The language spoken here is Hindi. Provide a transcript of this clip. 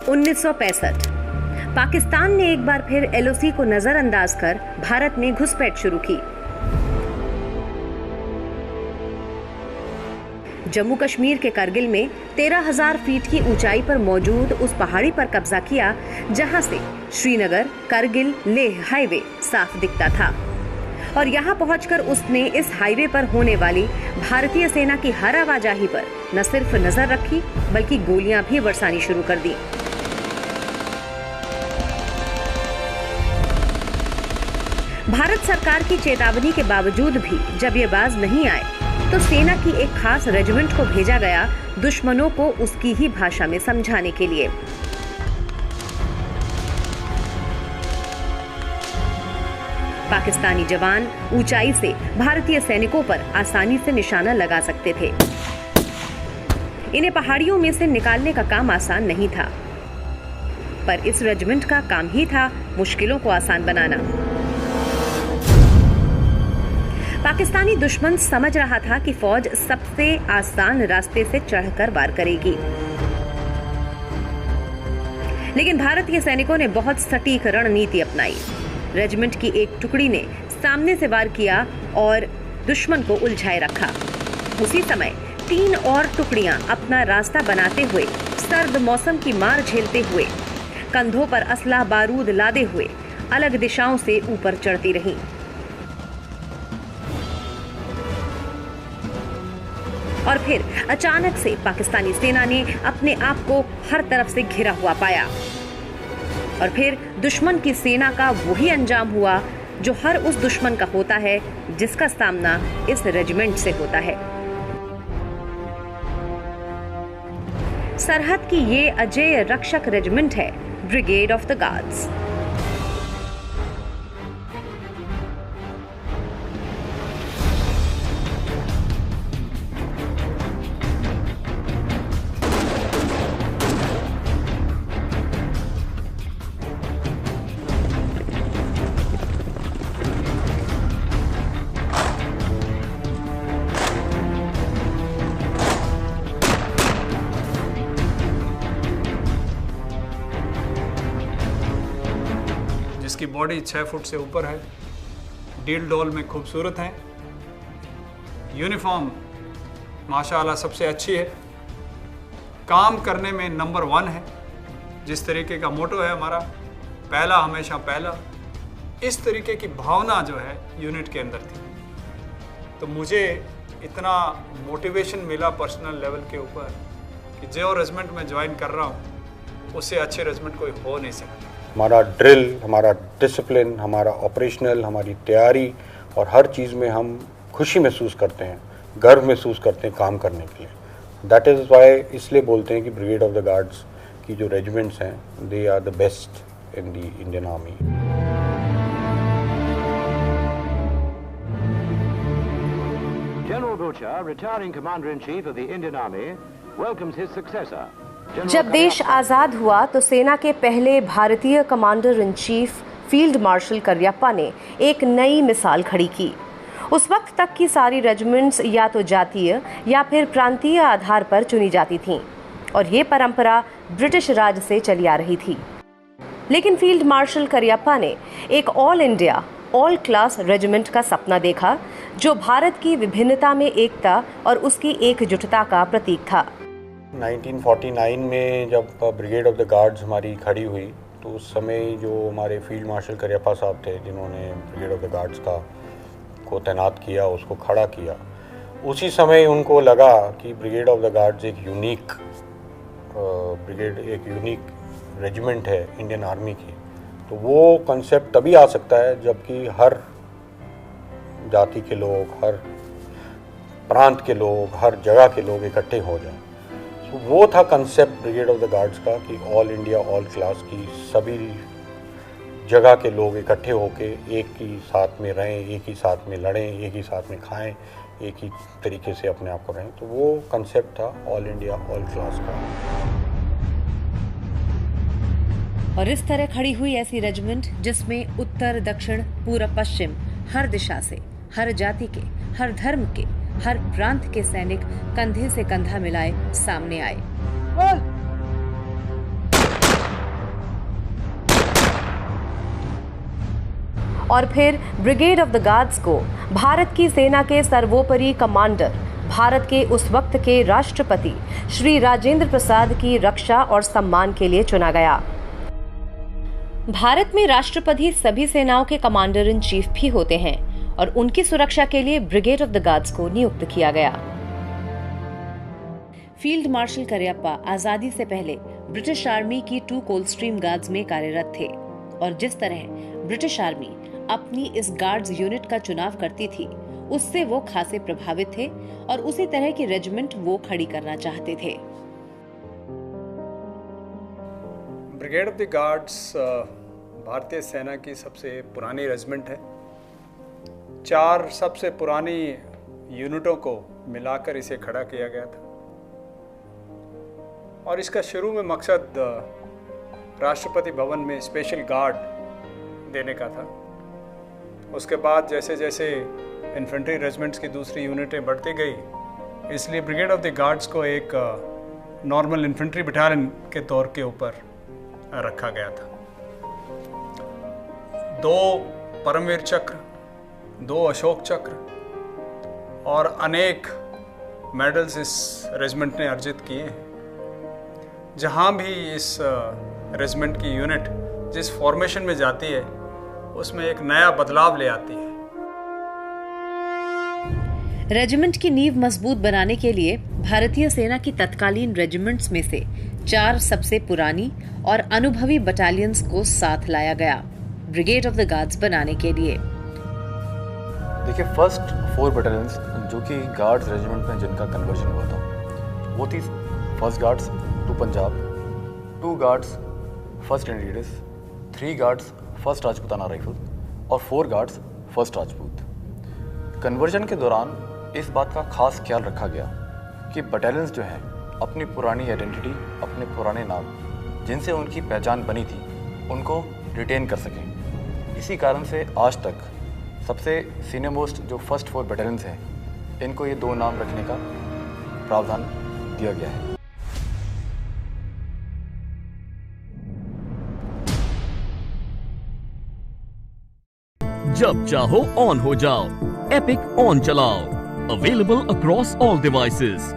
1965 पाकिस्तान ने एक बार फिर एलओसी को नजरअंदाज कर भारत में घुसपैठ शुरू की। जम्मू कश्मीर के करगिल में 13,000 फीट की ऊंचाई पर मौजूद उस पहाड़ी पर कब्जा किया जहां से श्रीनगर करगिल लेह हाईवे साफ दिखता था। और यहां पहुंचकर उसने इस हाईवे पर होने वाली भारतीय सेना की हर आवाजाही पर न सिर्फ नजर रखी बल्कि गोलियां भी बरसानी शुरू कर दी। भारत सरकार की चेतावनी के बावजूद भी जब ये बाज नहीं आए तो सेना की एक खास रेजिमेंट को भेजा गया दुश्मनों को उसकी ही भाषा में समझाने के लिए। पाकिस्तानी जवान ऊंचाई से भारतीय सैनिकों पर आसानी से निशाना लगा सकते थे। इन्हें पहाड़ियों में से निकालने का काम आसान नहीं था, पर इस रेजिमेंट का काम ही था मुश्किलों को आसान बनाना। पाकिस्तानी दुश्मन समझ रहा था कि फौज सबसे आसान रास्ते से चढ़कर वार करेगी, लेकिन भारतीय सैनिकों ने बहुत सटीक रणनीति अपनाई। रेजिमेंट की एक टुकड़ी ने सामने से वार किया और दुश्मन को उलझाए रखा। उसी समय 3 और टुकड़ियां अपना रास्ता बनाते हुए, सर्द मौसम की मार झेलते हुए, कंधों पर असला बारूद लादे हुए अलग दिशाओं से ऊपर चढ़ती रहीं। और फिर अचानक से पाकिस्तानी सेना ने अपने आप को हर तरफ से घिरा हुआ पाया। और फिर दुश्मन की सेना का वही अंजाम हुआ जो हर उस दुश्मन का होता है जिसका सामना इस रेजिमेंट से होता है। सरहद की ये अजेय रक्षक रेजिमेंट है ब्रिगेड ऑफ द गार्ड्स। जिसकी बॉडी 6 फुट से ऊपर है, डील डॉल में खूबसूरत है, यूनिफॉर्म माशाल्लाह सबसे अच्छी है, काम करने में नंबर 1 है। जिस तरीके का मोटो है हमारा, पहला हमेशा पहला, इस तरीके की भावना जो है यूनिट के अंदर थी। तो मुझे इतना मोटिवेशन मिला पर्सनल लेवल के ऊपर कि जो रेजिमेंट में ज्वाइन कर रहा हूँ उससे अच्छे रेजिमेंट कोई हो नहीं सकता। हमारा ड्रिल, हमारा डिसिप्लिन, हमारा ऑपरेशनल, हमारी तैयारी और हर चीज़ में हम खुशी महसूस करते हैं, गर्व महसूस करते हैं काम करने के लिए। दैट इज़ वाई इसलिए बोलते हैं कि ब्रिगेड ऑफ द गार्ड्स की जो रेजिमेंट्स हैं, they are the best in the Indian army. General Boucher, retiring Commander-in-Chief of the Indian Army, welcomes his successor. जब देश आजाद हुआ तो सेना के पहले भारतीय commander in chief field marshal Cariappa ने एक नई मिसाल खड़ी की। उस वक्त तक की सारी रेजिमेंट्स या तो जातीय या फिर प्रांतीय आधार पर चुनी जाती थीं और ये परंपरा ब्रिटिश राज से चली आ रही थी। लेकिन फील्ड मार्शल करियप्पा ने एक all India all class regiment का सपना देखा जो भारत की विभिन्नता में एकता और उसकी एकजुटता का प्रतीक था। 1949 में जब ब्रिगेड ऑफ द गार्ड्स हमारी खड़ी हुई तो उस समय जो हमारे फील्ड मार्शल करियप्पा साहब थे जिन्होंने ब्रिगेड ऑफ द गार्ड्स को तैनात किया, उसको खड़ा किया, उसी समय उनको लगा कि ब्रिगेड ऑफ द गार्ड्स एक यूनिक ब्रिगेड, एक यूनिक रेजिमेंट है इंडियन आर्मी की। तो वो कंसेप्ट तभी आ सकता है जबकि हर जाति के लोग, हर प्रांत के लोग, हर जगह के लोग इकट्ठे हो जाएं। तो वो था concept brigade of the guards का कि ऑल इंडिया ऑल क्लास की सभी जगह के लोग इकट्ठे होके एक ही साथ में रहें, एक ही साथ में लड़ें, एक ही साथ में खाएं, एक ही तरीके से अपने आप को रहें। तो वो कंसेप्ट था ऑल इंडिया ऑल क्लास का। और इस तरह खड़ी हुई ऐसी रेजिमेंट जिसमें उत्तर दक्षिण पूर्व पश्चिम हर दिशा से, हर जाति के, हर धर्म के, हर प्रांत के सैनिक कंधे से कंधा मिलाए सामने आए। और फिर ब्रिगेड ऑफ द गार्ड्स को भारत की सेना के सर्वोपरि कमांडर, भारत के उस वक्त के राष्ट्रपति श्री राजेंद्र प्रसाद की रक्षा और सम्मान के लिए चुना गया। भारत में राष्ट्रपति सभी सेनाओं के कमांडर इन चीफ भी होते हैं और उनकी सुरक्षा के लिए ब्रिगेड ऑफ द गार्ड्स को नियुक्त किया गया। फील्ड मार्शल करियप्पा आजादी से पहले ब्रिटिश आर्मी की 2 कोल्डस्ट्रीम गार्ड्स में कार्यरत थे और जिस तरह ब्रिटिश आर्मी अपनी इस गार्ड्स यूनिट का चुनाव करती थी, उससे वो खासे प्रभावित थे और उसी तरह की रेजिमेंट वो खड़ी करना चाहते थे। ब्रिगेड ऑफ द गार्ड्स भारतीय सेना की सबसे पुरानी रेजिमेंट है। 4 सबसे पुरानी यूनिटों को मिलाकर इसे खड़ा किया गया था और इसका शुरू में मकसद राष्ट्रपति भवन में स्पेशल गार्ड देने का था। उसके बाद जैसे जैसे इन्फेंट्री रेजिमेंट्स की दूसरी यूनिटें बढ़ती गई, इसलिए ब्रिगेड ऑफ द गार्ड्स को एक नॉर्मल इन्फेंट्री बटालियन के तौर के ऊपर रखा गया था। 2 परमवीर चक्र, 2 अशोक चक्र और अनेक मेडल्स इस रेजिमेंट ने अर्जित किए हैं। जहाँ भी इस रेजिमेंट की यूनिट जिस फॉर्मेशन में जाती है, उसमें एक नया बदलाव ले आती है। रेजिमेंट की नींव मजबूत बनाने के लिए भारतीय सेना की तत्कालीन रेजिमेंट्स में से 4 सबसे पुरानी और अनुभवी बटालियंस को साथ लाया गया ब्रिगेड ऑफ द गार्ड्स बनाने के लिए। देखिए, फर्स्ट 4 बटालियंस जो कि गार्ड्स रेजिमेंट में जिनका कन्वर्जन हुआ था, वो थी first guards two Punjab, 2 guards first Indias, 3 guards first Rajputana rifle और 4 गार्ड्स फर्स्ट राजपूत। कन्वर्जन के दौरान इस बात का खास ख्याल रखा गया कि बटालियंस जो हैं अपनी पुरानी आइडेंटिटी, अपने पुराने नाम जिनसे उनकी पहचान बनी थी, उनको रिटेन कर सकें। इसी कारण से आज तक सबसे सीनियर मोस्ट जो फर्स्ट 4 बटालियंस हैं, इनको ये 2 नाम रखने का प्रावधान दिया गया है। जब चाहो ऑन हो जाओ, एपिक ऑन चलाओ। Available across all devices.